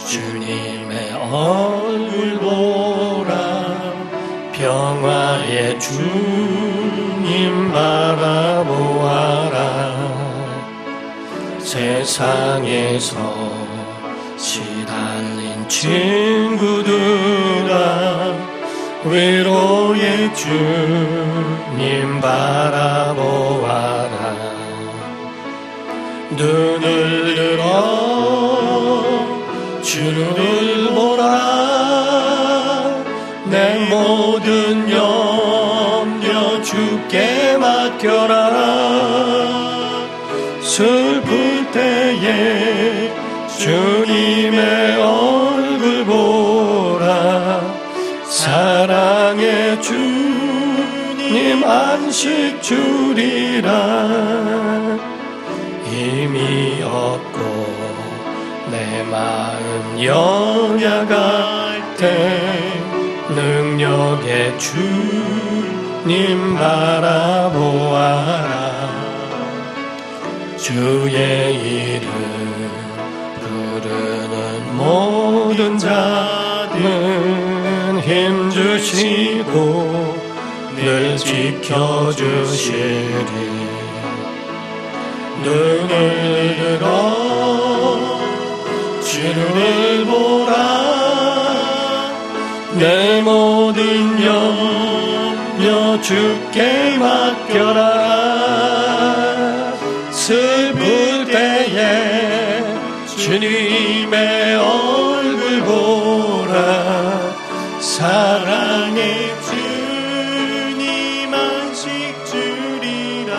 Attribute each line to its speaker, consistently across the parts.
Speaker 1: 주님의 얼굴 보라. 평화의 주님 바라보아라. 세상에서 시달린 친구들아, 위로의 주님 바라보아라. 눈을 들어 주를 보라. 내 모든 염려 주께 맡겨라. 슬플 때에 주님의 얼굴 보라. 사랑의 주님 안식 주리라. 힘이 없고 내 마음 연약할 때 능력의 주님 바라보아라. 주의 이름 부르는 모든 자는 힘주시고 늘 지켜주시리. 눈을 들어 주를 보라. 내 모든 염려 주께 맡겨라. 슬플 때에 주님의 얼굴 보라. 사랑의 주님 안식 주리라.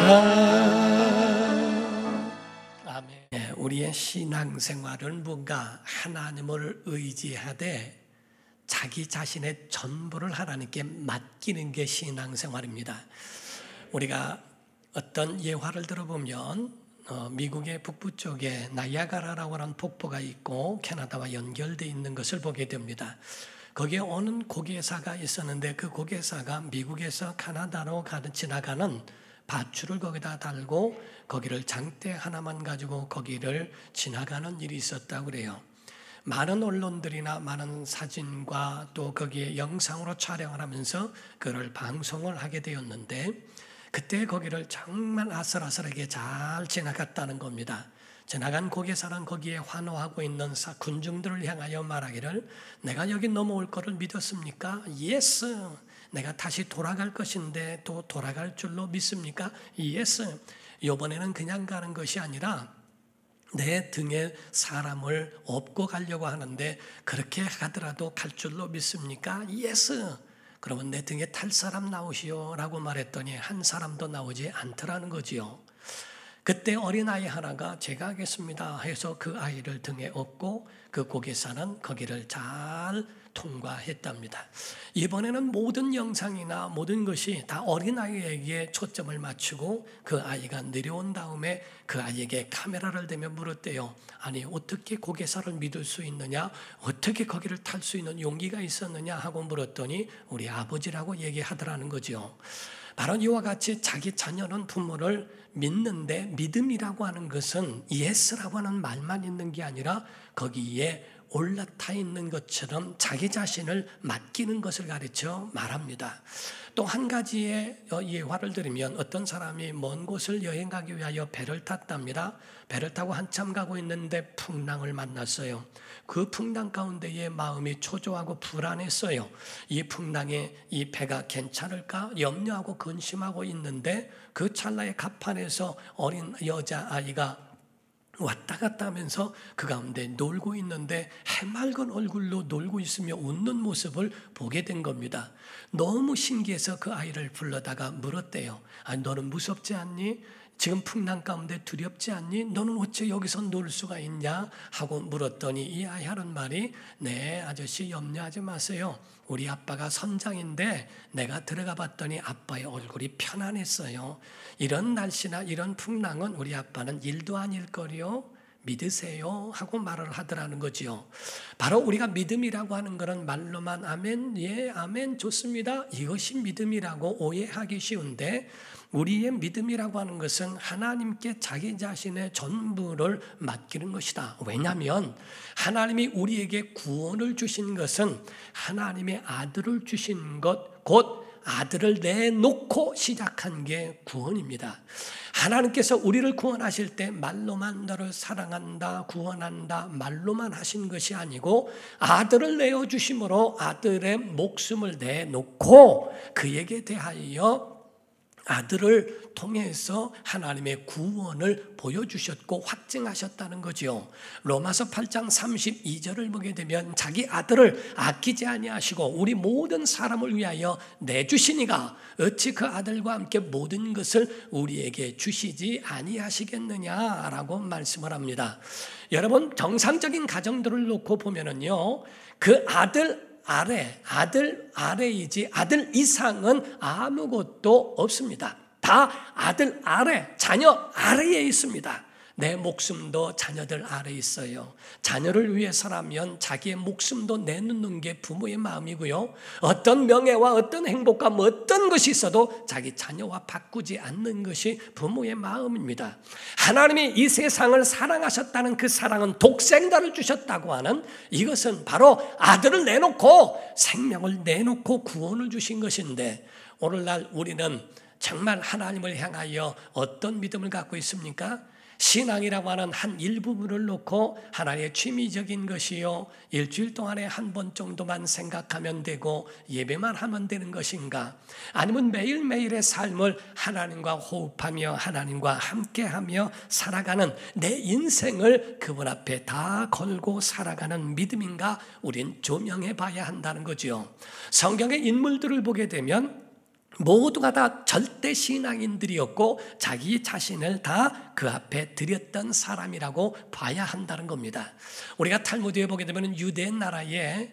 Speaker 1: 아멘. 우리의 신앙생활은 뭔가 하나님을 의지하되 자기 자신의 전부를 하나님께 맡기는 게 신앙생활입니다. 우리가 어떤 예화를 들어보면 미국의 북부 쪽에 나이아가라라고 하는 폭포가 있고 캐나다와 연결되어 있는 것을 보게 됩니다. 거기에 오는 고개사가 있었는데 그 고개사가 미국에서 캐나다로 지나가는 밧줄을 거기다 달고 거기를 장대 하나만 가지고 거기를 지나가는 일이 있었다고 그래요. 많은 언론들이나 많은 사진과 또 거기에 영상으로 촬영을 하면서 그걸 방송을 하게 되었는데 그때 거기를 정말 아슬아슬하게 잘 지나갔다는 겁니다. 지나간 고개사는 거기에 환호하고 있는 군중들을 향하여 말하기를, 내가 여기 넘어올 거를 믿었습니까? 예스. 내가 다시 돌아갈 것인데 또 돌아갈 줄로 믿습니까? 예스. 이번에는 그냥 가는 것이 아니라 내 등에 사람을 업고 가려고 하는데 그렇게 가더라도 갈 줄로 믿습니까? 예스. 그러면 내 등에 탈 사람 나오시오 라고 말했더니 한 사람도 나오지 않더라는 거지요. 그때 어린아이 하나가 제가 하겠습니다 해서 그 아이를 등에 업고 그 고개사는 거기를 잘 통과했답니다. 이번에는 모든 영상이나 모든 것이 다 어린아이에게 초점을 맞추고 그 아이가 내려온 다음에 그 아이에게 카메라를 대며 물었대요. 아니 어떻게 고개사를 믿을 수 있느냐? 어떻게 거기를 탈 수 있는 용기가 있었느냐 하고 물었더니 우리 아버지라고 얘기하더라는 거죠. 바로 이와 같이 자기 자녀는 부모를 믿는데 믿음이라고 하는 것은 예스라고 하는 말만 있는 게 아니라 거기에 올라타 있는 것처럼 자기 자신을 맡기는 것을 가르쳐 말합니다. 또 한 가지의 예화를 들으면 어떤 사람이 먼 곳을 여행 가기 위하여 배를 탔답니다. 배를 타고 한참 가고 있는데 풍랑을 만났어요. 그 풍랑 가운데에 마음이 초조하고 불안했어요. 이 풍랑에 이 배가 괜찮을까 염려하고 근심하고 있는데 그 찰나의 갑판에서 어린 여자아이가 왔다 갔다 하면서 그 가운데 놀고 있는데 해맑은 얼굴로 놀고 있으며 웃는 모습을 보게 된 겁니다. 너무 신기해서 그 아이를 불러다가 물었대요. 아니, 너는 무섭지 않니? 지금 풍랑 가운데 두렵지 않니? 너는 어째 여기서 놀 수가 있냐? 하고 물었더니 이 아이 하는 말이, 네 아저씨 염려하지 마세요. 우리 아빠가 선장인데 내가 들어가 봤더니 아빠의 얼굴이 편안했어요. 이런 날씨나 이런 풍랑은 우리 아빠는 일도 아닐 거요. 믿으세요 하고 말을 하더라는 거지요. 바로 우리가 믿음이라고 하는 것은 말로만 아멘, 예, 아멘, 좋습니다. 이것이 믿음이라고 오해하기 쉬운데 우리의 믿음이라고 하는 것은 하나님께 자기 자신의 전부를 맡기는 것이다. 왜냐하면 하나님이 우리에게 구원을 주신 것은 하나님의 아들을 주신 것, 곧 아들을 내놓고 시작한 게 구원입니다. 하나님께서 우리를 구원하실 때 말로만 너를 사랑한다, 구원한다 말로만 하신 것이 아니고 아들을 내어주심으로 아들의 목숨을 내놓고 그에게 대하여 아들을 통해서 하나님의 구원을 보여주셨고 확증하셨다는 거죠. 로마서 8장 32절을 보게 되면 자기 아들을 아끼지 아니하시고 우리 모든 사람을 위하여 내주시니가 어찌 그 아들과 함께 모든 것을 우리에게 주시지 아니하시겠느냐라고 말씀을 합니다. 여러분, 정상적인 가정들을 놓고 보면은요, 그 아들 아래이지 아들 이상은 아무것도 없습니다. 다 아들 아래, 자녀 아래에 있습니다. 내 목숨도 자녀들 아래에 있어요. 자녀를 위해서라면 자기의 목숨도 내놓는 게 부모의 마음이고요. 어떤 명예와 어떤 행복과 어떤 것이 있어도 자기 자녀와 바꾸지 않는 것이 부모의 마음입니다. 하나님이 이 세상을 사랑하셨다는 그 사랑은 독생자를 주셨다고 하는 이것은 바로 아들을 내놓고 생명을 내놓고 구원을 주신 것인데, 오늘날 우리는 정말 하나님을 향하여 어떤 믿음을 갖고 있습니까? 신앙이라고 하는 한 일부분을 놓고 하나님의 취미적인 것이요, 일주일 동안에 한 번 정도만 생각하면 되고 예배만 하면 되는 것인가? 아니면 매일매일의 삶을 하나님과 호흡하며 하나님과 함께하며 살아가는 내 인생을 그분 앞에 다 걸고 살아가는 믿음인가? 우린 조명해 봐야 한다는 거죠. 성경의 인물들을 보게 되면 모두가 다 절대 신앙인들이었고 자기 자신을 다 그 앞에 드렸던 사람이라고 봐야 한다는 겁니다. 우리가 탈무드에 보게 되면 유대 나라에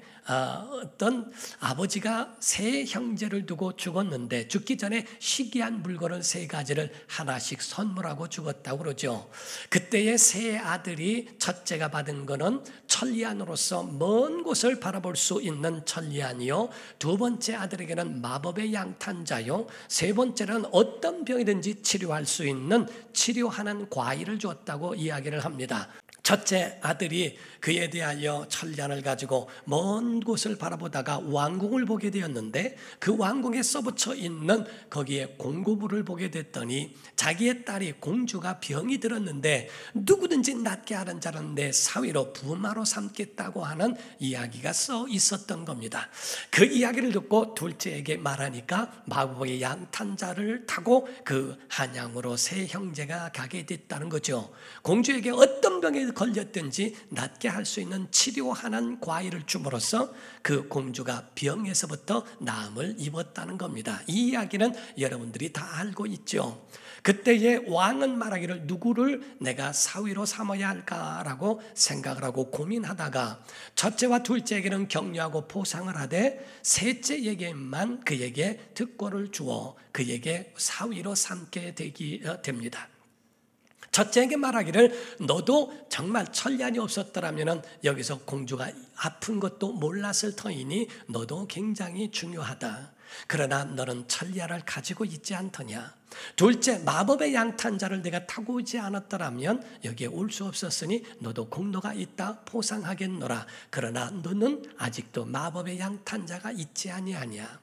Speaker 1: 어떤 아버지가 세 형제를 두고 죽었는데 죽기 전에 희귀한 물건을 세 가지를 하나씩 선물하고 죽었다고 그러죠. 그때의 세 아들이 첫째가 받은 거는 천리안으로서 먼 곳을 바라볼 수 있는 천리안이요, 두 번째 아들에게는 마법의 양탄자요, 세 번째는 어떤 병이든지 치료할 수 있는 치료하는 과일을 주었다고 이야기를 합니다. 첫째 아들이 그에 대하여 천리안을 가지고 먼 곳을 바라보다가 왕궁을 보게 되었는데 그 왕궁에 써붙여 있는 거기에 공고부를 보게 됐더니 자기의 딸이 공주가 병이 들었는데 누구든지 낫게 하는 자는 내 사위로 부마로 삼겠다고 하는 이야기가 써 있었던 겁니다. 그 이야기를 듣고 둘째에게 말하니까 마법의 양탄자를 타고 그 한양으로 세 형제가 가게 됐다는 거죠. 공주에게 어떤 병에 걸렸든지 낫게 할 수 있는 치료하는 과일을 줌으로써 그 공주가 병에서부터 나음을 입었다는 겁니다. 이 이야기는 여러분들이 다 알고 있죠. 그때의 왕은 말하기를 누구를 내가 사위로 삼아야 할까라고 생각을 하고 고민하다가 첫째와 둘째에게는 격려하고 포상을 하되 셋째에게만 그에게 특권을 주어 그에게 사위로 삼게 됩니다. 첫째에게 말하기를 너도 정말 천리안이 없었더라면 여기서 공주가 아픈 것도 몰랐을 터이니 너도 굉장히 중요하다. 그러나 너는 천리안을 가지고 있지 않더냐. 둘째, 마법의 양탄자를 내가 타고 오지 않았더라면 여기에 올 수 없었으니 너도 공로가 있다 포상하겠노라. 그러나 너는 아직도 마법의 양탄자가 있지 아니하냐.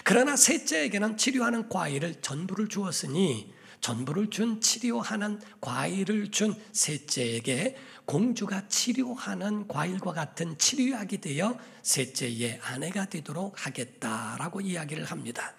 Speaker 1: 그러나 셋째에게는 치료하는 과일을 전부를 주었으니 전부를 준 치료하는 과일을 준 셋째에게 공주가 치료하는 과일과 같은 치료약이 되어 셋째의 아내가 되도록 하겠다라고 이야기를 합니다.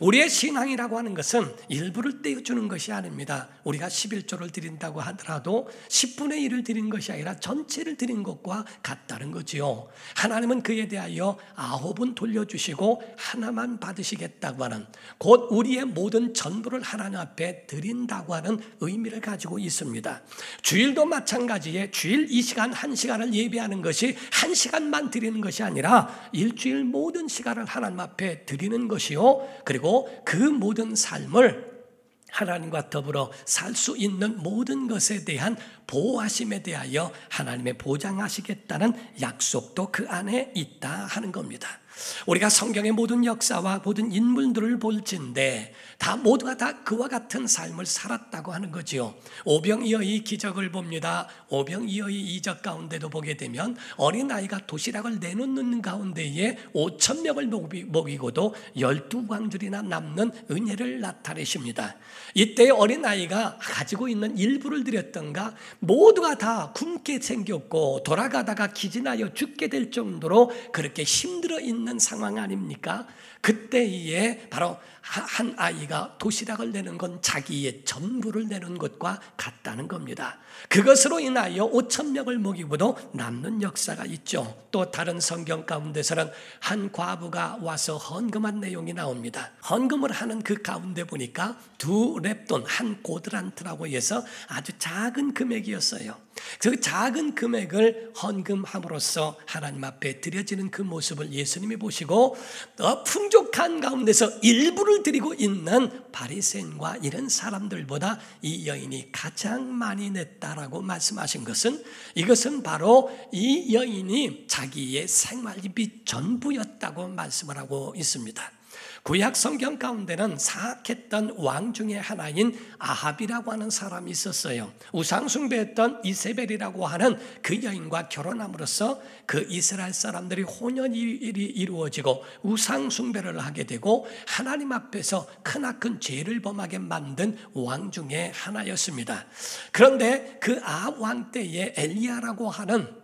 Speaker 1: 우리의 신앙이라고 하는 것은 일부를 떼어주는 것이 아닙니다. 우리가 11조를 드린다고 하더라도 10분의 1을 드린 것이 아니라 전체를 드린 것과 같다는 거지요. 하나님은 그에 대하여 9은 돌려주시고 하나만 받으시겠다고 하는, 곧 우리의 모든 전부를 하나님 앞에 드린다고 하는 의미를 가지고 있습니다. 주일도 마찬가지에 주일 이 시간 1시간을 예배하는 것이 1시간만 드리는 것이 아니라 일주일 모든 시간을 하나님 앞에 드리는 것이요, 그리고 그 모든 삶을 하나님과 더불어 살 수 있는 모든 것에 대한 보호하심에 대하여 하나님의 보장하시겠다는 약속도 그 안에 있다 하는 겁니다. 우리가 성경의 모든 역사와 모든 인물들을 볼진데 모두가 다 그와 같은 삶을 살았다고 하는 거지요. 오병이어의 기적을 봅니다. 오병이어의 이적 가운데도 보게 되면 어린아이가 도시락을 내놓는 가운데에 5천 명을 먹이고도 12광줄이나 남는 은혜를 나타내십니다. 이때 어린아이가 가지고 있는 일부를 드렸던가 모두가 다 굶게 생겼고 돌아가다가 기진하여 죽게 될 정도로 그렇게 힘들어 있는 상황 아닙니까? 그때에 바로 한 아이가 도시락을 내는 건 자기의 전부를 내는 것과 같다는 겁니다. 그것으로 인하여 5천 명을 먹이고도 남는 역사가 있죠. 또 다른 성경 가운데서는 한 과부가 와서 헌금한 내용이 나옵니다. 헌금을 하는 그 가운데 보니까 2렙돈, 한 고드란트라고 해서 아주 작은 금액이었어요. 그 작은 금액을 헌금함으로써 하나님 앞에 드려지는 그 모습을 예수님이 보시고 풍족한 가운데서 일부를 드리고 있는 바리새인과 이런 사람들보다 이 여인이 가장 많이 냈다라고 말씀하신 것은, 이것은 바로 이 여인이 자기의 생활비 전부였다고 말씀을 하고 있습니다. 구약 성경 가운데는 사악했던 왕 중에 하나인 아합이라고 하는 사람이 있었어요. 우상숭배했던 이세벨이라고 하는 그 여인과 결혼함으로써 그 이스라엘 사람들이 혼연이 이루어지고 우상숭배를 하게 되고 하나님 앞에서 크나큰 죄를 범하게 만든 왕 중에 하나였습니다. 그런데 그 아합 왕 때에 엘리야라고 하는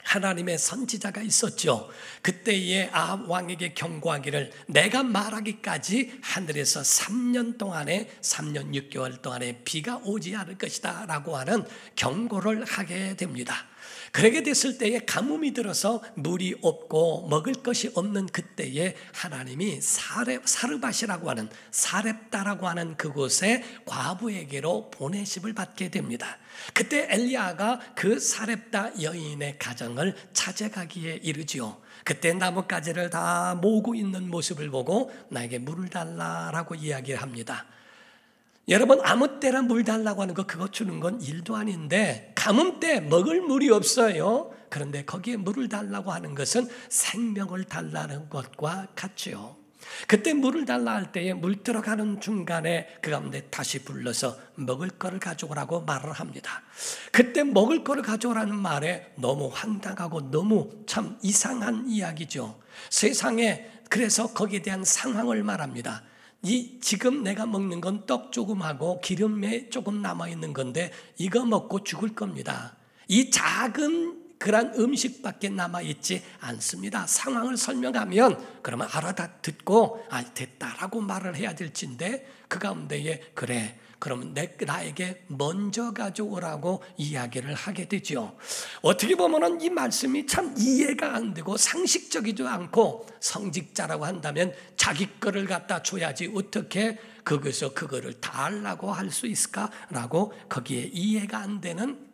Speaker 1: 하나님의 선지자가 있었죠. 그때에 아합 왕에게 경고하기를 내가 말하기까지 하늘에서 3년 6개월 동안에 비가 오지 않을 것이다 라고 하는 경고를 하게 됩니다. 그러게 됐을 때에 가뭄이 들어서 물이 없고 먹을 것이 없는 그때에 하나님이 사르밧이라고 하는 사렙다라고 하는 그곳에 과부에게로 보내심을 받게 됩니다. 그때 엘리야가 그 사렙다 여인의 가정을 찾아가기에 이르지요. 그때 나뭇가지를 다 모으고 있는 모습을 보고 나에게 물을 달라라고 이야기를 합니다. 여러분, 아무 때나 물 달라고 하는 거 그거 주는 건 일도 아닌데 가뭄 때 먹을 물이 없어요. 그런데 거기에 물을 달라고 하는 것은 생명을 달라는 것과 같죠. 그때 물을 달라 할 때에 물 들어가는 중간에 그 가운데 다시 불러서 먹을 거를 가져오라고 말을 합니다. 그때 먹을 거를 가져오라는 말에 너무 황당하고 너무 참 이상한 이야기죠. 세상에 그래서 거기에 대한 상황을 말합니다. 지금 내가 먹는 건 떡 조금하고 기름에 조금 남아있는 건데 이거 먹고 죽을 겁니다. 이 작은 그런 음식밖에 남아있지 않습니다. 상황을 설명하면 그러면 알아듣고 됐다라고 말을 해야 될진데 그 가운데에 그래 그러면 나에게 먼저 가져오라고 이야기를 하게 되죠. 어떻게 보면 이 말씀이 참 이해가 안 되고 상식적이지도 않고 성직자라고 한다면 자기 거를 갖다 줘야지 어떻게 거기서 그거를 달라고 할 수 있을까라고 거기에 이해가 안 되는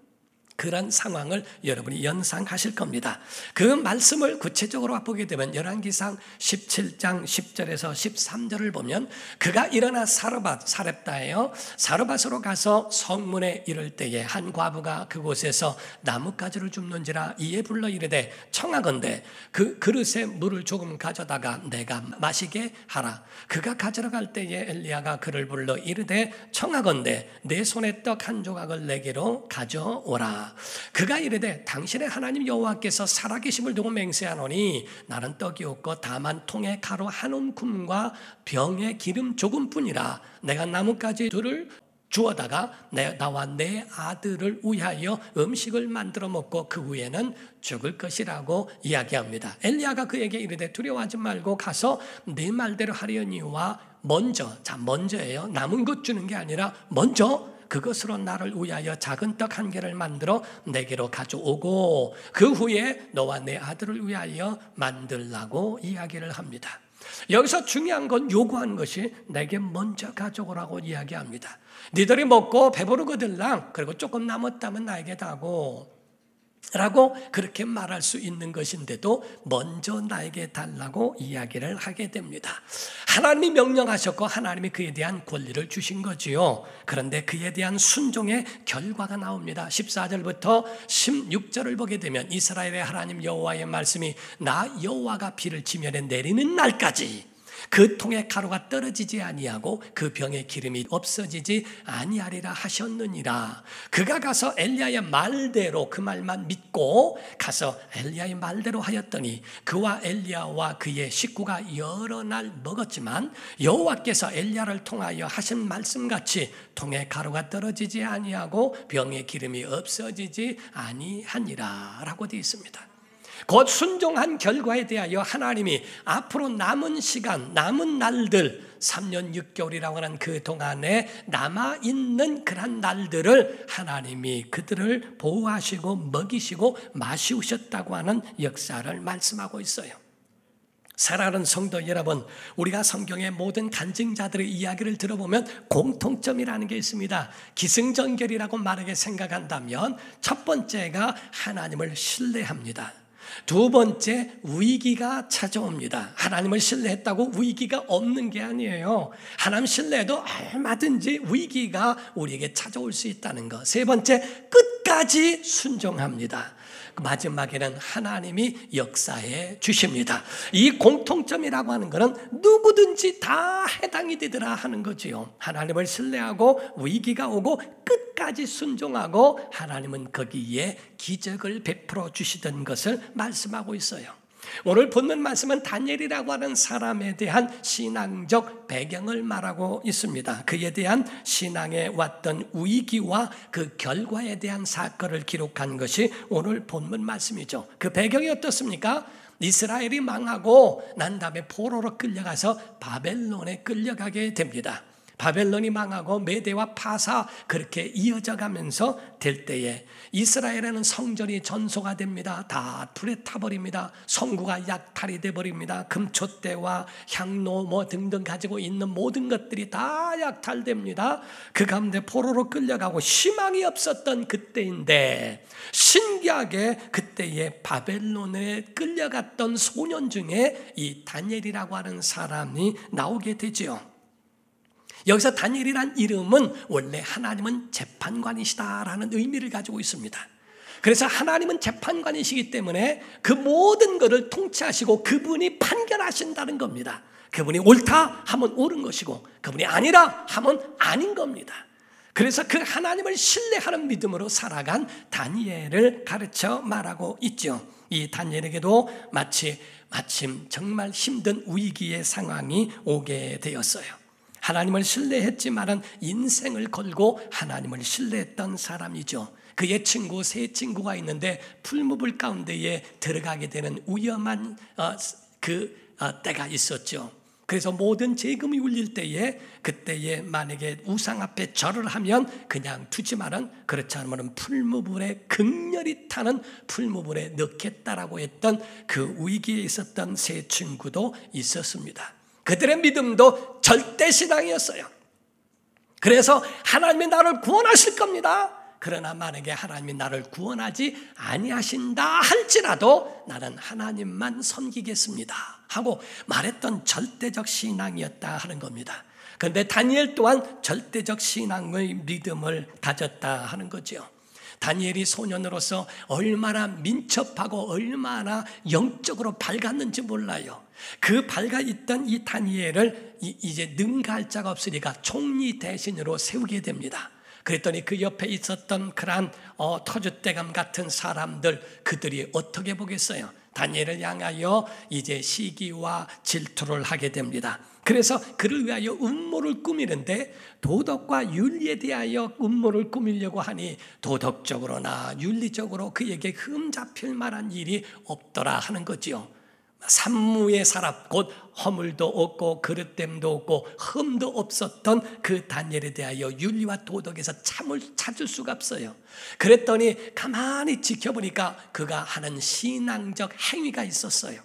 Speaker 1: 그런 상황을 여러분이 연상하실 겁니다. 그 말씀을 구체적으로 보게 되면 열왕기상 17장 10절에서 13절을 보면 그가 일어나 사렙다예요. 사르밧으로 가서 성문에 이를 때에 한 과부가 그곳에서 나뭇가지를 줍는지라 이에 불러 이르되 청하건대 그 그릇에 물을 조금 가져다가 내가 마시게 하라. 그가 가져러 갈 때에 엘리야가 그를 불러 이르되 청하건대 내 손에 떡 한 조각을 내게로 가져오라. 그가 이르되 당신의 하나님 여호와께서 살아계심을 두고 맹세하노니 나는 떡이 없고 다만 통에 가루 한 움큼과 병에 기름 조금뿐이라. 내가 나뭇가지 둘을 주어다가 나와 내 아들을 위하여 음식을 만들어 먹고 그 후에는 죽을 것이라고 이야기합니다. 엘리야가 그에게 이르되 두려워하지 말고 가서 네 말대로 하려니와 먼저예요. 남은 것 주는 게 아니라 먼저 그것으로 나를 위하여 작은 떡 한 개를 만들어 내게로 가져오고 그 후에 너와 내 아들을 위하여 만들라고 이야기를 합니다. 여기서 중요한 건 요구한 것이 내게 먼저 가져오라고 이야기합니다. 니들이 먹고 배부르거들랑 그리고 조금 남았다면 나에게 다고 라고 그렇게 말할 수 있는 것인데도 먼저 나에게 달라고 이야기를 하게 됩니다. 하나님이 명령하셨고 하나님이 그에 대한 권리를 주신 거지요. 그런데 그에 대한 순종의 결과가 나옵니다. 14절부터 16절을 보게 되면 이스라엘의 하나님 여호와의 말씀이 나 여호와가 비를 지면에 내리는 날까지 그 통에 가루가 떨어지지 아니하고 그 병의 기름이 없어지지 아니하리라 하셨느니라. 그가 가서 엘리야의 말대로 그 말만 믿고 가서 엘리야의 말대로 하였더니 그와 엘리야와 그의 식구가 여러 날 먹었지만 여호와께서 엘리야를 통하여 하신 말씀같이 통에 가루가 떨어지지 아니하고 병의 기름이 없어지지 아니하니라 라고 되어 있습니다. 곧 순종한 결과에 대하여 하나님이 앞으로 남은 시간, 남은 날들 3년 6개월이라고 하는 그 동안에 남아있는 그런 날들을 하나님이 그들을 보호하시고 먹이시고 마시우셨다고 하는 역사를 말씀하고 있어요. 사랑하는 성도 여러분, 우리가 성경의 모든 간증자들의 이야기를 들어보면 공통점이라는 게 있습니다. 기승전결이라고 만약에 생각한다면 첫 번째가 하나님을 신뢰합니다. 두 번째, 위기가 찾아옵니다. 하나님을 신뢰했다고 위기가 없는 게 아니에요. 하나님 신뢰해도 얼마든지 위기가 우리에게 찾아올 수 있다는 것. 세 번째, 끝까지 순종합니다. 마지막에는 하나님이 역사해 주십니다. 이 공통점이라고 하는 것은 누구든지 다 해당이 되더라 하는 거지요. 하나님을 신뢰하고 위기가 오고 끝까지 순종하고 하나님은 거기에 기적을 베풀어 주시던 것을 말씀하고 있어요. 오늘 본문 말씀은 다니엘이라고 하는 사람에 대한 신앙적 배경을 말하고 있습니다. 그에 대한 신앙에 왔던 위기와 그 결과에 대한 사건을 기록한 것이 오늘 본문 말씀이죠. 그 배경이 어떻습니까? 이스라엘이 망하고 난 다음에 포로로 끌려가서 바벨론에 끌려가게 됩니다. 바벨론이 망하고 메대와 파사 그렇게 이어져 가면서 될 때에 이스라엘에는 성전이 전소가 됩니다. 다 불에 타버립니다. 성구가 약탈이 돼버립니다. 금촛대와 향로 등등 가지고 있는 모든 것들이 다 약탈됩니다. 그 가운데 포로로 끌려가고 희망이 없었던 그때인데 신기하게 그때에 바벨론에 끌려갔던 소년 중에 이 다니엘이라고 하는 사람이 나오게 되지요. 여기서 다니엘이란 이름은 원래 하나님은 재판관이시다라는 의미를 가지고 있습니다. 그래서 하나님은 재판관이시기 때문에 그 모든 것을 통치하시고 그분이 판결하신다는 겁니다. 그분이 옳다 하면 옳은 것이고 그분이 아니라 하면 아닌 겁니다. 그래서 그 하나님을 신뢰하는 믿음으로 살아간 다니엘을 가르쳐 말하고 있죠. 이 다니엘에게도 마침 정말 힘든 위기의 상황이 오게 되었어요. 하나님을 신뢰했지만은 인생을 걸고 하나님을 신뢰했던 사람이죠. 그의 친구 세 친구가 있는데 풀무불 가운데에 들어가게 되는 위험한 때가 있었죠. 그래서 모든 재금이 울릴 때에 그때에 만약에 우상 앞에 절을 하면 그냥 두지만은 그렇지 않으면 풀무불에 극렬히 타는 풀무불에 넣겠다라고 했던 그 위기에 있었던 세 친구도 있었습니다. 그들의 믿음도 절대신앙이었어요. 그래서 하나님이 나를 구원하실 겁니다. 그러나 만약에 하나님이 나를 구원하지 아니하신다 할지라도 나는 하나님만 섬기겠습니다 하고 말했던 절대적 신앙이었다 하는 겁니다. 그런데 다니엘 또한 절대적 신앙의 믿음을 가졌다 하는 거죠. 다니엘이 소년으로서 얼마나 민첩하고 얼마나 영적으로 밝았는지 몰라요. 그 밝아있던 이 다니엘을 이제 능가할 자가 없으니까 총리 대신으로 세우게 됩니다. 그랬더니 그 옆에 있었던 그러한 터줏대감 같은 사람들 그들이 어떻게 보겠어요? 다니엘을 향하여 이제 시기와 질투를 하게 됩니다. 그래서 그를 위하여 음모를 꾸미는데 도덕과 윤리에 대하여 음모를 꾸미려고 하니 도덕적으로나 윤리적으로 그에게 흠 잡힐 만한 일이 없더라 하는 거지요. 산무의 사람 곧 허물도 없고 그릇됨도 없고 흠도 없었던 그 다니엘에 대하여 윤리와 도덕에서 참을 찾을 수가 없어요. 그랬더니 가만히 지켜보니까 그가 하는 신앙적 행위가 있었어요.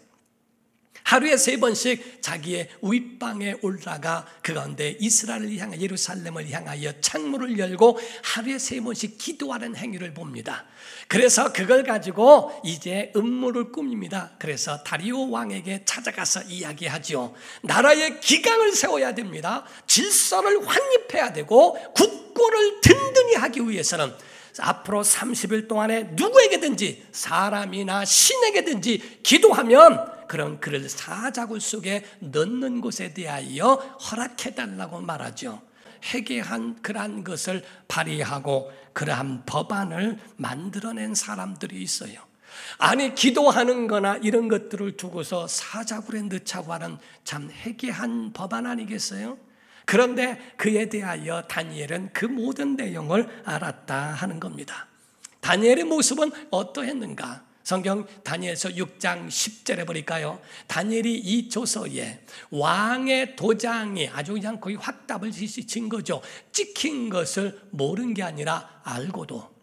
Speaker 1: 하루에 3번씩 자기의 윗방에 올라가 그 가운데 이스라엘을 향해 예루살렘을 향하여 창문을 열고 하루에 3번씩 기도하는 행위를 봅니다. 그래서 그걸 가지고 이제 음모를 꾸밉니다. 그래서 다리오 왕에게 찾아가서 이야기하죠. 나라의 기강을 세워야 됩니다. 질서를 확립해야 되고 국고를 든든히 하기 위해서는 앞으로 30일 동안에 누구에게든지 사람이나 신에게든지 기도하면 그런 그를 사자굴 속에 넣는 것에 대하여 허락해달라고 말하죠. 회개한 그러한 것을 발휘하고 그러한 법안을 만들어낸 사람들이 있어요. 아니 기도하는 거나 이런 것들을 두고서 사자굴에 넣자고 하는 참 회개한 법안 아니겠어요? 그런데 그에 대하여 다니엘은 그 모든 내용을 알았다 하는 겁니다. 다니엘의 모습은 어떠했는가? 성경 다니엘서 6장 10절에 보니까요, 다니엘이 이 조서에 왕의 도장이 아주 그냥 거의 확답을 진 거죠. 찍힌 것을 모른 게 아니라 알고도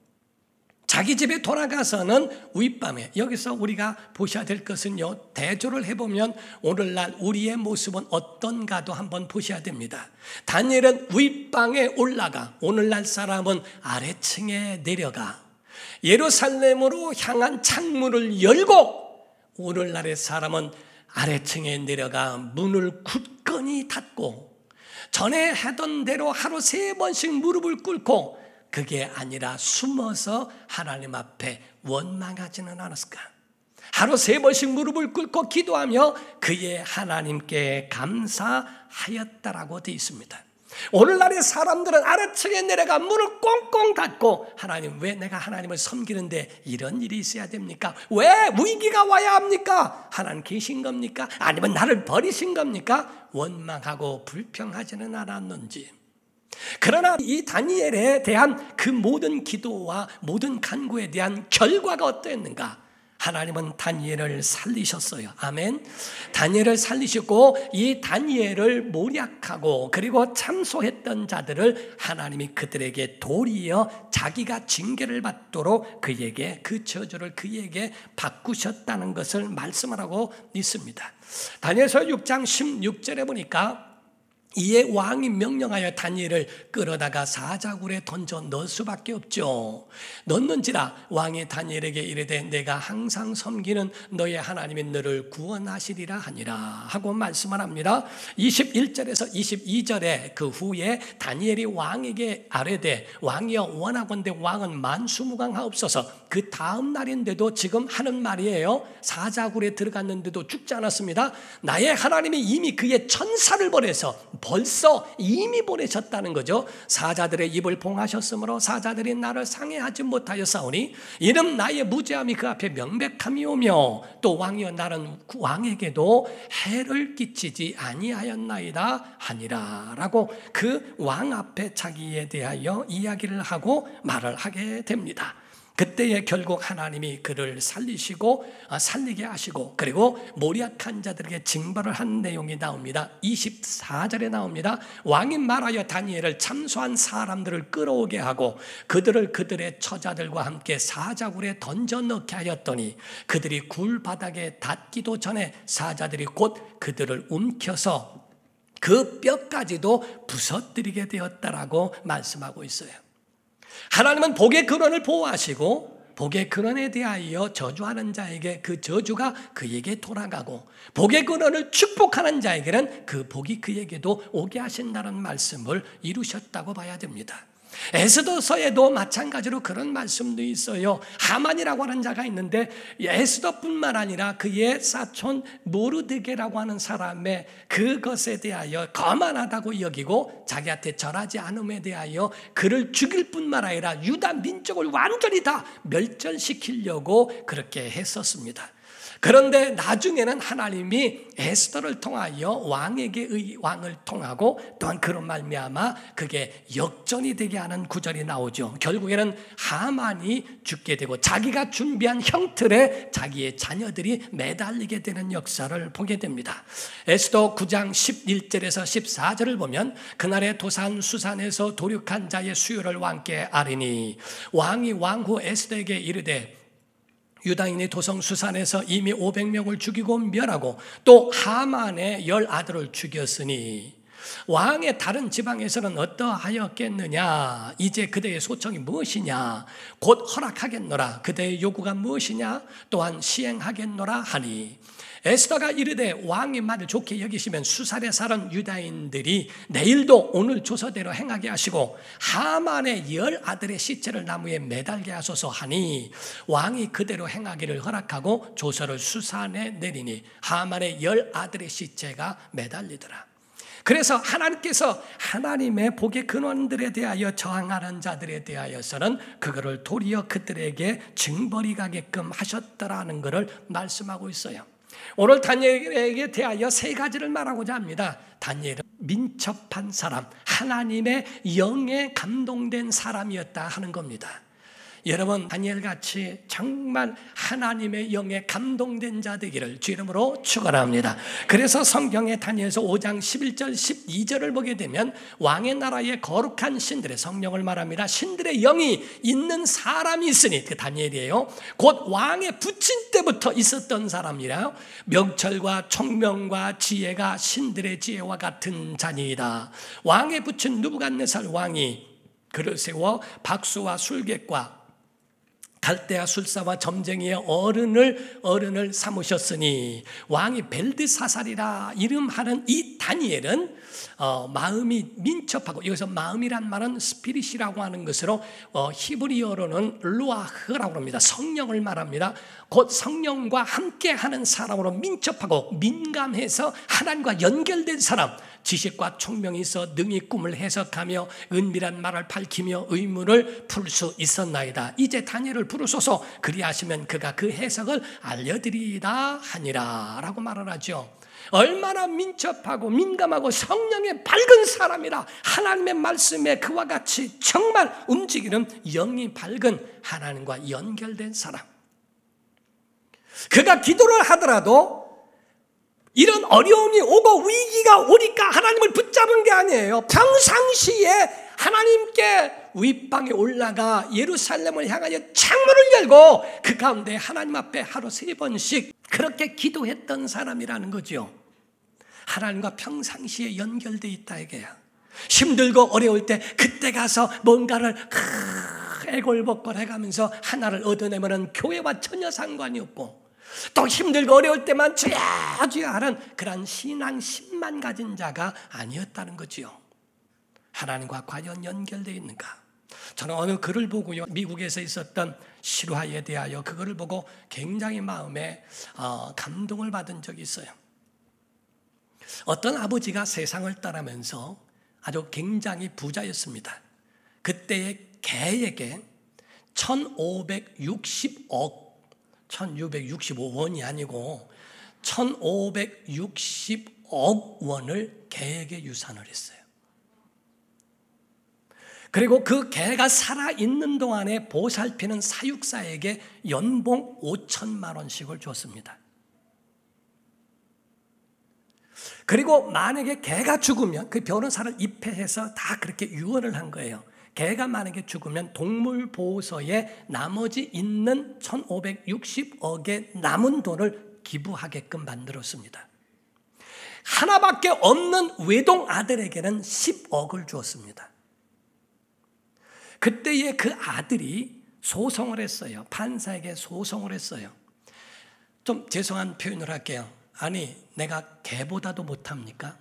Speaker 1: 자기 집에 돌아가서는 윗밤에, 여기서 우리가 보셔야 될 것은요, 대조를 해보면 오늘날 우리의 모습은 어떤가도 한번 보셔야 됩니다. 다니엘은 윗방에 올라가, 오늘날 사람은 아래층에 내려가 예루살렘으로 향한 창문을 열고, 오늘날의 사람은 아래층에 내려가 문을 굳건히 닫고 전에 하던 대로 하루 3번씩 무릎을 꿇고, 그게 아니라 숨어서 하나님 앞에 원망하지는 않았을까? 하루 3번씩 무릎을 꿇고 기도하며 그의 하나님께 감사하였다라고 되어 있습니다. 오늘날의 사람들은 아래층에 내려가 문을 꽁꽁 닫고, 하나님 왜 내가 하나님을 섬기는데 이런 일이 있어야 됩니까? 왜 위기가 와야 합니까? 하나님 계신 겁니까? 아니면 나를 버리신 겁니까? 원망하고 불평하지는 않았는지. 그러나 이 다니엘에 대한 그 모든 기도와 모든 간구에 대한 결과가 어떠했는가? 하나님은 다니엘을 살리셨어요. 아멘. 다니엘을 살리시고 이 다니엘을 모략하고 그리고 참소했던 자들을 하나님이 그들에게 도리어 자기가 징계를 받도록 그에게 그 저주를 그에게 바꾸셨다는 것을 말씀을 하고 있습니다. 다니엘서 6장 16절에 보니까 이에 왕이 명령하여 다니엘을 끌어다가 사자굴에 던져 넣을 수밖에 없죠. 넣는지라 왕이 다니엘에게 이르되 내가 항상 섬기는 너의 하나님이 너를 구원하시리라 하니라 하고 말씀을 합니다. 21절에서 22절에 그 후에 다니엘이 왕에게 아뢰되 왕이여 원하건대 왕은 만수무강하옵소서. 그 다음 날인데도 지금 하는 말이에요. 사자굴에 들어갔는데도 죽지 않았습니다. 나의 하나님이 이미 그의 천사를 보내서 벌써 이미 보내셨다는 거죠. 사자들의 입을 봉하셨으므로 사자들이 나를 상해하지 못하였사오니 이는 나의 무죄함이 그 앞에 명백함이오며 또 왕이여 나는 왕에게도 해를 끼치지 아니하였나이다 하니라 라고 그 왕 앞에 자기에 대하여 이야기를 하고 말을 하게 됩니다. 그때에 결국 하나님이 그를 살리게 하시고 그리고 모략한 자들에게 징벌을 한 내용이 나옵니다. 24절에 나옵니다. 왕이 말하여 다니엘을 참소한 사람들을 끌어오게 하고 그들을 그들의 처자들과 함께 사자굴에 던져 넣게 하였더니 그들이 굴 바닥에 닿기도 전에 사자들이 곧 그들을 움켜서 그 뼈까지도 부서뜨리게 되었다라고 말씀하고 있어요. 하나님은 복의 근원을 보호하시고 복의 근원에 대하여 저주하는 자에게 그 저주가 그에게 돌아가고 복의 근원을 축복하는 자에게는 그 복이 그에게도 오게 하신다는 말씀을 이루셨다고 봐야 됩니다. 에스더서에도 마찬가지로 그런 말씀도 있어요. 하만이라고 하는 자가 있는데 에스더뿐만 아니라 그의 사촌 모르드게라고 하는 사람의 그것에 대하여 거만하다고 여기고 자기한테 절하지 않음에 대하여 그를 죽일 뿐만 아니라 유다 민족을 완전히 다 멸절시키려고 그렇게 했었습니다. 그런데 나중에는 하나님이 에스더를 통하여 왕을 통하고 또한 그런 말미암아 그게 역전이 되게 하는 구절이 나오죠. 결국에는 하만이 죽게 되고 자기가 준비한 형틀에 자기의 자녀들이 매달리게 되는 역사를 보게 됩니다. 에스더 9장 11절에서 14절을 보면 그날의 도산 수산에서 도륙한 자의 수요를 왕께 아뢰니 왕이 왕후 에스더에게 이르되 유다인이 도성 수산에서 이미 500명을 죽이고 멸하고 또 하만의 10아들을 죽였으니 왕의 다른 지방에서는 어떠하였겠느냐? 이제 그대의 소청이 무엇이냐? 곧 허락하겠노라. 그대의 요구가 무엇이냐? 또한 시행하겠노라 하니 에스더가 이르되 왕이 말을 좋게 여기시면 수살에 사는 유다인들이 내일도 오늘 조서대로 행하게 하시고 하만의 10아들의 시체를 나무에 매달게 하소서 하니 왕이 그대로 행하기를 허락하고 조서를 수산에 내리니 하만의 10아들의 시체가 매달리더라. 그래서 하나님께서 하나님의 복의 근원들에 대하여 저항하는 자들에 대하여서는 그거를 도리어 그들에게 징벌이 가게끔 하셨더라는 것을 말씀하고 있어요. 오늘 다니엘에게 대하여 3가지를 말하고자 합니다. 다니엘은 민첩한 사람, 하나님의 영에 감동된 사람이었다 하는 겁니다. 여러분, 다니엘같이 정말 하나님의 영에 감동된 자 되기를 주 이름으로 축원합니다. 그래서 성경의 다니엘서 5장 11절 12절을 보게 되면 왕의 나라에 거룩한 신들의 성령을 말합니다. 신들의 영이 있는 사람이 있으니 그 다니엘이에요. 곧 왕의 붙인 때부터 있었던 사람이라 명철과 총명과 지혜가 신들의 지혜와 같은 자니이다. 왕의 붙인 느부갓네살 왕이 그를 세워 박수와 술객과 갈대아 술사와 점쟁이의 어른을 삼으셨으니 왕이 벨드사살이라 이름하는 이 다니엘은 마음이 민첩하고, 여기서 마음이란 말은 스피릿이라고 하는 것으로 히브리어로는 루아흐라고 합니다. 성령을 말합니다. 곧 성령과 함께하는 사람으로 민첩하고 민감해서 하나님과 연결된 사람, 지식과 총명이 있어 능히 꿈을 해석하며 은밀한 말을 밝히며 의문을 풀 수 있었나이다. 이제 다니엘을 부르소서, 그리하시면 그가 그 해석을 알려드리리다 하니라 라고 말을 하죠. 얼마나 민첩하고 민감하고 성령에 밝은 사람이라. 하나님의 말씀에 그와 같이 정말 움직이는 영이 밝은 하나님과 연결된 사람. 그가 기도를 하더라도 이런 어려움이 오고 위기가 오니까 하나님을 붙잡은 게 아니에요. 평상시에 하나님께 윗방에 올라가 예루살렘을 향하여 창문을 열고 그 가운데 하나님 앞에 하루 3번씩 그렇게 기도했던 사람이라는 거죠. 하나님과 평상시에 연결되어 있다 이게야. 힘들고 어려울 때 그때 가서 뭔가를 애골복걸 해가면서 하나를 얻어내면 교회와 전혀 상관이 없고, 또 힘들고 어려울 때만 주야 주야 하는 그런 신앙심만 가진 자가 아니었다는 거지요. 하나님과 과연 연결되어 있는가? 저는 어느 글을 보고요, 미국에서 있었던 실화에 대하여 그거를 보고 굉장히 마음에 감동을 받은 적이 있어요. 어떤 아버지가 세상을 떠나면서 아주 굉장히 부자였습니다. 그때의 개에게 1665원이 아니고 1560억 원을 개에게 유산을 했어요. 그리고 그 개가 살아있는 동안에 보살피는 사육사에게 연봉 5천만 원씩을 줬습니다. 그리고 만약에 개가 죽으면 그 변호사를 입회해서 다 그렇게 유언을 한 거예요. 개가 만약에 죽으면 동물보호소에 나머지 있는 1560억의 남은 돈을 기부하게끔 만들었습니다. 하나밖에 없는 외동 아들에게는 10억을 주었습니다. 그때의 그 아들이 소송을 했어요. 판사에게 소송을 했어요. 좀 죄송한 표현을 할게요. 아니, 내가 개보다도 못합니까?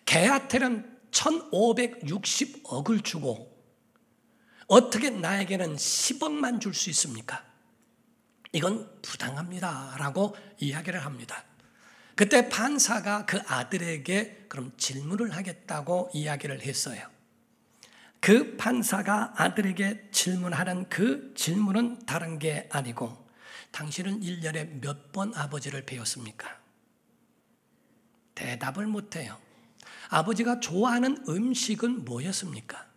Speaker 1: 개한테는 1560억을 주고 어떻게 나에게는 10억만 줄 수 있습니까? 이건 부당합니다 라고 이야기를 합니다. 그때 판사가 그 아들에게 그럼 질문을 하겠다고 이야기를 했어요. 그 판사가 아들에게 질문하는 그 질문은 다른 게 아니고, 당신은 1년에 몇 번 아버지를 뵈었습니까? 대답을 못해요. 아버지가 좋아하는 음식은 뭐였습니까?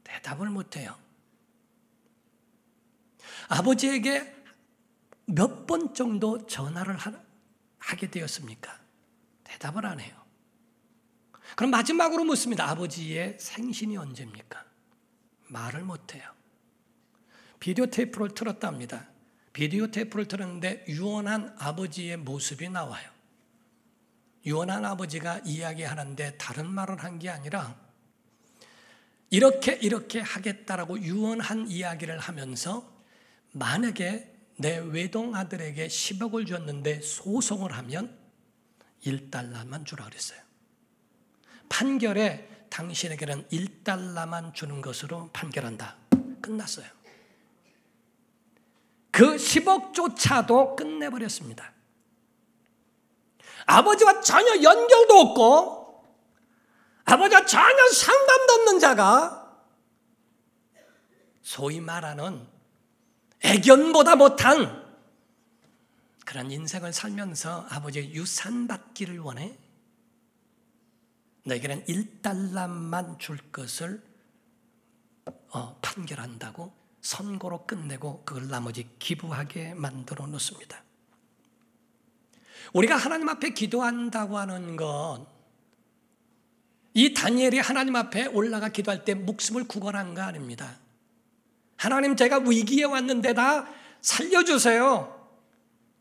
Speaker 1: 대답을 못해요. 아버지에게 몇 번 정도 전화를 하게 되었습니까? 대답을 안 해요. 그럼 마지막으로 묻습니다. 아버지의 생신이 언제입니까? 말을 못해요. 비디오 테이프를 틀었답니다. 비디오 테이프를 틀었는데 유언한 아버지의 모습이 나와요. 유언한 아버지가 이야기하는데 다른 말을 한 게 아니라 이렇게 하겠다라고 유언한 이야기를 하면서 만약에 내 외동아들에게 10억을 줬는데 소송을 하면 1달러만 주라 그랬어요. 판결에 당신에게는 1달러만 주는 것으로 판결한다. 끝났어요. 그 10억조차도 끝내버렸습니다. 아버지와 전혀 연결도 없고 아버지와 전혀 상관도 없는 자가 소위 말하는 애견보다 못한 그런 인생을 살면서 아버지의 유산 받기를 원해? 너에게는 1달러만 줄 것을 판결한다고 선고로 끝내고 그걸 나머지 기부하게 만들어 놓습니다. 우리가 하나님 앞에 기도한다고 하는 건 이 다니엘이 하나님 앞에 올라가 기도할 때 목숨을 구걸한 거 아닙니다. 하나님, 제가 위기에 왔는데 다 살려주세요.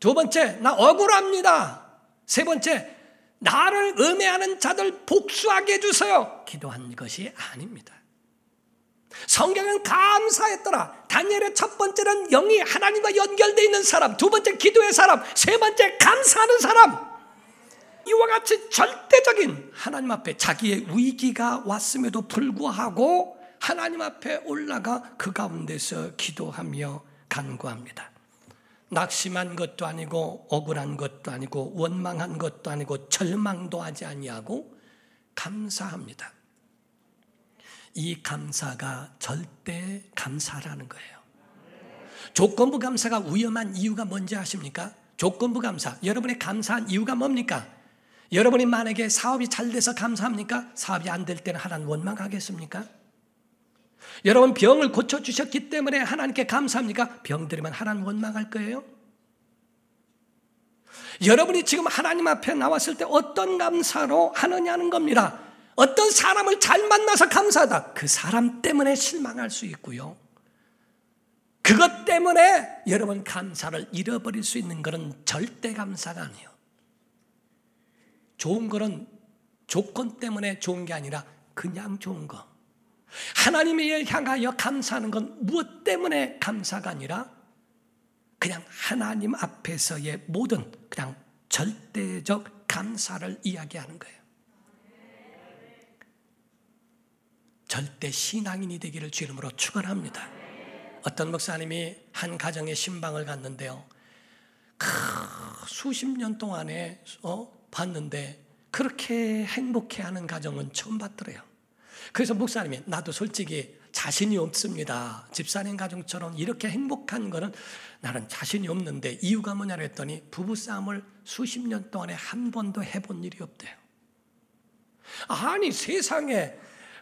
Speaker 1: 두 번째, 나 억울합니다. 세 번째, 나를 음해하는 자들 복수하게 해주세요. 기도한 것이 아닙니다. 성경은 감사했더라. 다니엘의 첫 번째는 영이 하나님과 연결되어 있는 사람, 두 번째 기도의 사람, 세 번째 감사하는 사람. 이와 같이 절대적인 하나님 앞에 자기의 위기가 왔음에도 불구하고 하나님 앞에 올라가 그 가운데서 기도하며 간구합니다. 낙심한 것도 아니고 억울한 것도 아니고 원망한 것도 아니고 절망도 하지 아니하고 감사합니다. 이 감사가 절대 감사라는 거예요. 조건부 감사가 위험한 이유가 뭔지 아십니까? 조건부 감사, 여러분의 감사한 이유가 뭡니까? 여러분이 만약에 사업이 잘 돼서 감사합니까? 사업이 안 될 때는 하나님 원망하겠습니까? 여러분 병을 고쳐주셨기 때문에 하나님께 감사합니까? 병들으면 하나님 원망할 거예요? 여러분이 지금 하나님 앞에 나왔을 때 어떤 감사로 하느냐는 겁니다. 어떤 사람을 잘 만나서 감사하다. 그 사람 때문에 실망할 수 있고요. 그것 때문에 여러분 감사를 잃어버릴 수 있는 것은 절대 감사가 아니에요. 좋은 것은 조건 때문에 좋은 게 아니라 그냥 좋은 거. 하나님을 향하여 감사하는 건 무엇 때문에 감사가 아니라 그냥 하나님 앞에서의 모든 그냥 절대적 감사를 이야기하는 거예요. 절대 신앙인이 되기를 주 이름으로 축원합니다. 어떤 목사님이 한 가정에 신방을 갔는데요. 수십 년 동안에 봤는데 그렇게 행복해하는 가정은 처음 봤더래요. 그래서 목사님이 나도 솔직히 자신이 없습니다. 집사님 가정처럼 이렇게 행복한 거는 나는 자신이 없는데 이유가 뭐냐고 했더니 부부싸움을 수십 년 동안에 한 번도 해본 일이 없대요. 아니 세상에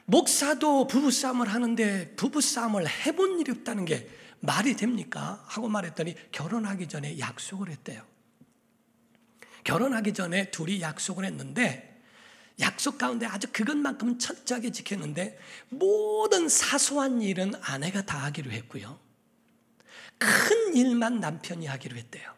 Speaker 1: 목사도 부부싸움을 하는데 부부싸움을 해본 일이 없다는 게 말이 됩니까? 하고 말했더니 결혼하기 전에 약속을 했대요. 결혼하기 전에 둘이 약속을 했는데 약속 가운데 아주 그것만큼은 철저하게 지켰는데 모든 사소한 일은 아내가 다 하기로 했고요. 큰 일만 남편이 하기로 했대요.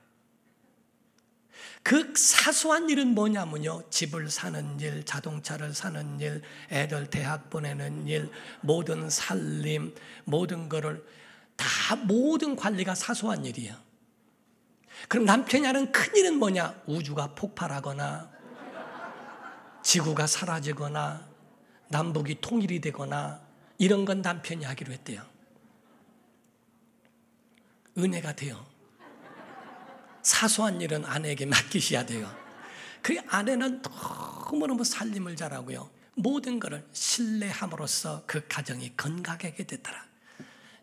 Speaker 1: 그 사소한 일은 뭐냐면요. 집을 사는 일, 자동차를 사는 일, 애들 대학 보내는 일, 모든 살림, 모든 거를 다 모든 관리가 사소한 일이에요. 그럼 남편이 하는 큰 일은 뭐냐? 우주가 폭발하거나 지구가 사라지거나 남북이 통일이 되거나 이런 건 남편이 하기로 했대요. 은혜가 돼요. 사소한 일은 아내에게 맡기셔야 돼요. 그 아내는 너무너무 살림을 잘하고요. 모든 것을 신뢰함으로써 그 가정이 건강하게 됐더라.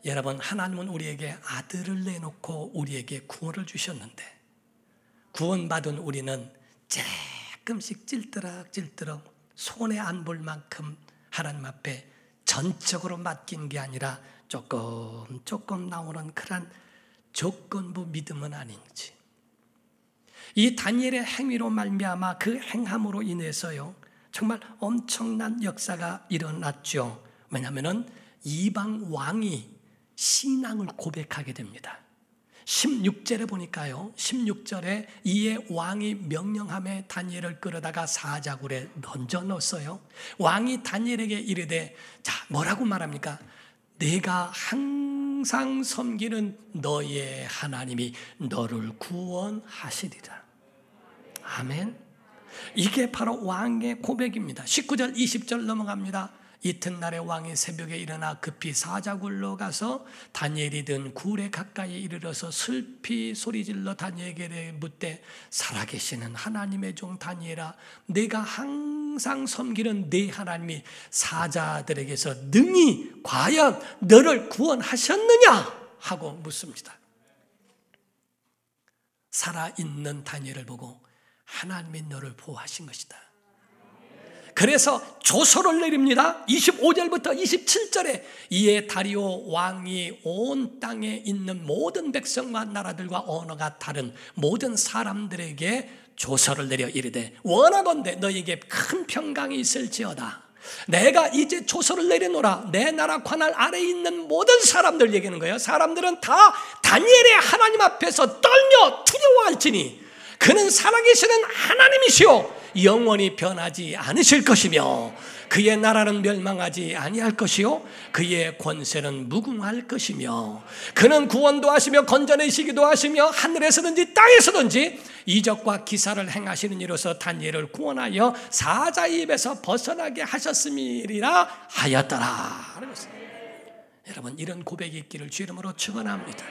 Speaker 1: 여러분, 하나님은 우리에게 아들을 내놓고 우리에게 구원을 주셨는데 구원받은 우리는 조금씩 찔뜨럭 손에 안 볼 만큼 하나님 앞에 전적으로 맡긴 게 아니라 조금 나오는 그런 조건부 믿음은 아닌지. 이 다니엘의 행위로 말미암아 그 행함으로 인해서요 정말 엄청난 역사가 일어났죠. 왜냐하면 이방 왕이 신앙을 고백하게 됩니다. 16절에 보니까요, 16절에 이에 왕이 명령함에 다니엘을 끌어다가 사자굴에 던져 넣었어요. 왕이 다니엘에게 이르되, 자, 뭐라고 말합니까? 내가 항상 섬기는 너의 하나님이 너를 구원하시리라. 아멘. 이게 바로 왕의 고백입니다. 19절 20절 넘어갑니다. 이튿날에 왕이 새벽에 일어나 급히 사자굴로 가서 다니엘이 든 굴에 가까이 이르러서 슬피 소리질러 다니엘에게 묻되, 살아계시는 하나님의 종 다니엘아, 내가 항상 섬기는 네 하나님이 사자들에게서 능히 과연 너를 구원하셨느냐 하고 묻습니다. 살아있는 다니엘을 보고 하나님이 너를 보호하신 것이다. 그래서 조서를 내립니다. 25절부터 27절에 이에 다리오 왕이 온 땅에 있는 모든 백성과 나라들과 언어가 다른 모든 사람들에게 조서를 내려 이르되, 원하건대 너에게 큰 평강이 있을지어다. 내가 이제 조서를 내려놓으라. 내 나라 관할 아래에 있는 모든 사람들 얘기하는 거예요. 사람들은 다 다니엘의 하나님 앞에서 떨며 두려워할지니 그는 살아계시는 하나님이시오 영원히 변하지 않으실 것이며 그의 나라는 멸망하지 아니할 것이요 그의 권세는 무궁할 것이며 그는 구원도 하시며 건져내시기도 하시며 하늘에서든지 땅에서든지 이적과 기사를 행하시는 이로서 다니엘을 구원하여 사자의 입에서 벗어나게 하셨음이리라 하였더라. 여러분, 이런 고백이 있기를 주 이름으로 축원합니다.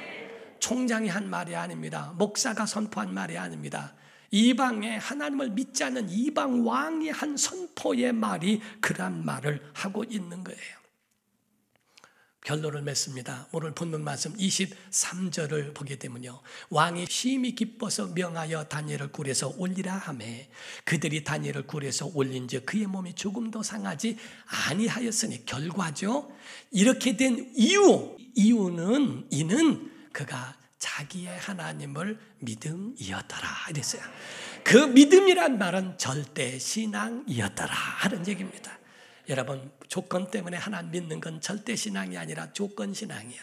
Speaker 1: 총장이 한 말이 아닙니다. 목사가 선포한 말이 아닙니다. 이방에 하나님을 믿지 않는 이방 왕이 한 선포의 말이 그런 말을 하고 있는 거예요. 결론을 맺습니다. 오늘 본문 말씀 23절을 보게 되면요, 왕이 심히 기뻐서 명하여 다니엘을 굴에서 올리라 하매 그들이 다니엘을 굴에서 올린즉 그의 몸이 조금도 상하지 아니하였으니, 결과죠. 이렇게 된 이유는 이는 그가 자기의 하나님을 믿음이었더라 이랬어요. 그 믿음이란 말은 절대 신앙이었더라 하는 얘기입니다. 여러분, 조건 때문에 하나님 믿는 건 절대 신앙이 아니라 조건 신앙이에요.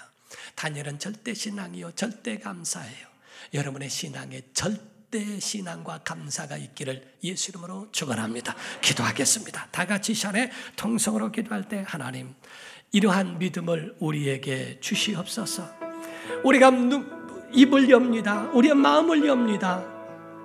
Speaker 1: 다니엘은 절대 신앙이요 절대 감사예요. 여러분의 신앙에 절대 신앙과 감사가 있기를 예수 이름으로 축원합니다. 기도하겠습니다. 다 같이 시간에 통성으로 기도할 때, 하나님, 이러한 믿음을 우리에게 주시옵소서. 우리가 입을 엽니다. 우리의 마음을 엽니다.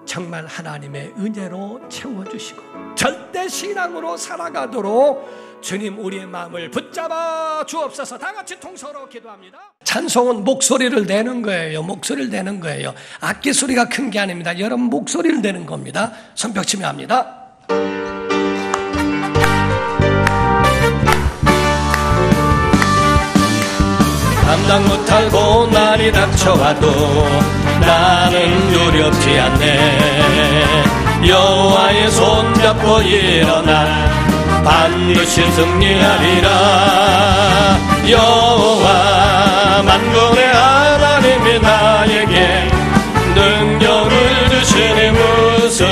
Speaker 1: 정말 하나님의 은혜로 채워주시고 절대 신앙으로 살아가도록 주님 우리의 마음을 붙잡아 주옵소서. 다 같이 통성으로 기도합니다. 찬송은 목소리를 내는 거예요. 목소리를 내는 거예요. 악기 소리가 큰 게 아닙니다. 여러분 목소리를 내는 겁니다. 손뼉치며 합니다. 감당 못할 고난이 닥쳐와도 나는 두렵지 않네. 여호와의 손잡고 일어나 반드시 승리하리라. 여호와 만군의 하나님이 나에게 능력을 주시니 무슨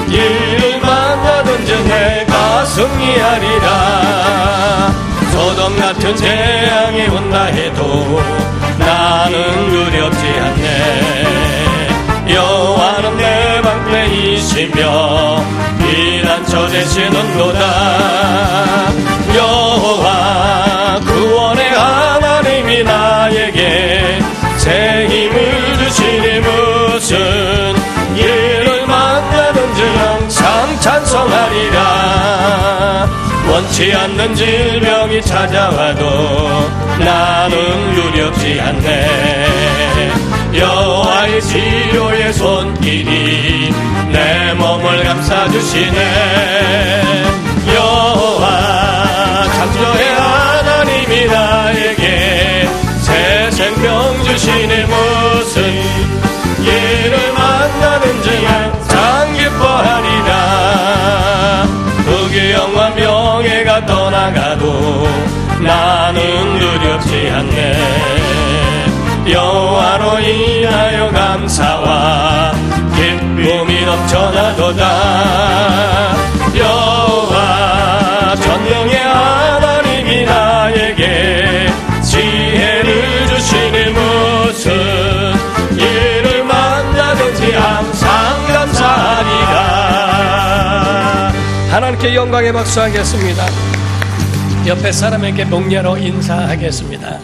Speaker 1: 일을 만나든지 내가 승리하리라. 소돔 같은 재앙이 온다 해도 나는 두렵지 않네. 여호와는 내 방패이시며 피난처 되시는도다. 여호와 구원의 하나님이 나에게 새 힘을 주시니 무슨 일을 만나든지 항상 찬송하리라. 원치 않는 질병이 찾아와도 나는 두렵지 않네. 여호와의 치료의 손길이 내 몸을 감싸주시네. 여호와 창조의 하나님이 나에게 새 생명 주시니 무슨 일을 만나든지 항상 기뻐하리라. 부귀영화 명예가 떠나가도 나는 두렵지 않네. 여호와로 인하여 감사와 기쁨이 넘쳐나도다. 여호와 전능의 하나님이 나에게 지혜를 주시니 무슨 주님께 영광의 박수 하겠습니다. 옆에 사람에게 목례로 인사하겠습니다.